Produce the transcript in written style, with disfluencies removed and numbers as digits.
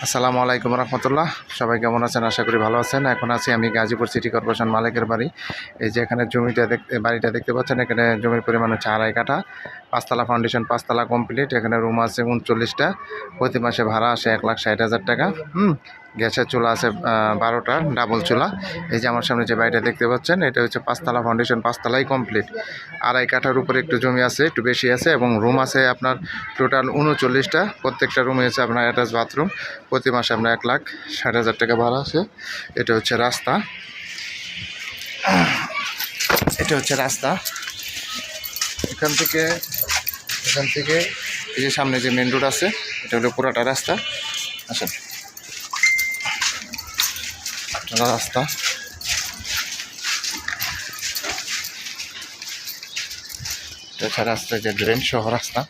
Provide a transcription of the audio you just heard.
আসসালামু আলাইকুম রহমতুল্লাহ। সবাই কেমন আছেন? আশা করি ভালো আছেন। এখন আছি আমি গাজীপুর সিটি কর্পোরেশন মালিকের বাড়ি। এই যে এখানে বাড়িটা দেখতে পাচ্ছেন, এখানে জমির পরিমাণ হচ্ছে 2.5 কাঠা, 5 তলা ফাউন্ডেশন, 5 তলা কমপ্লিট। এখানে রুম আছে 39টা, প্রতি মাসে ভাড়া আসে 1,60,000 টাকা। গ্যাসের চুলা আছে 12টা, ডাবল চুলা। এই যে আমার সামনে যে বাড়িটা দেখতে পাচ্ছেন, এটা হচ্ছে 5 তলা ফাউন্ডেশন, 5 তলাই কমপ্লিট। 2.5 কাঠার উপরে একটু জমি আছে, একটু বেশি আছে, এবং রুম আছে আপনার টোটাল 39টা। প্রত্যেকটা রুমে আছে আপনার অ্যাটাচ বাথরুম। প্রতি মাসে আপনার 1,60,000 টাকা ভাড়া আছে। এটা হচ্ছে রাস্তা, এখান থেকে এই যে সামনে যে মেন রোড আছে, এটা হলো পুরাটা রাস্তা। আসেন, রাস্তা এটা রাস্তা যে ড্রেন সহ রাস্তা।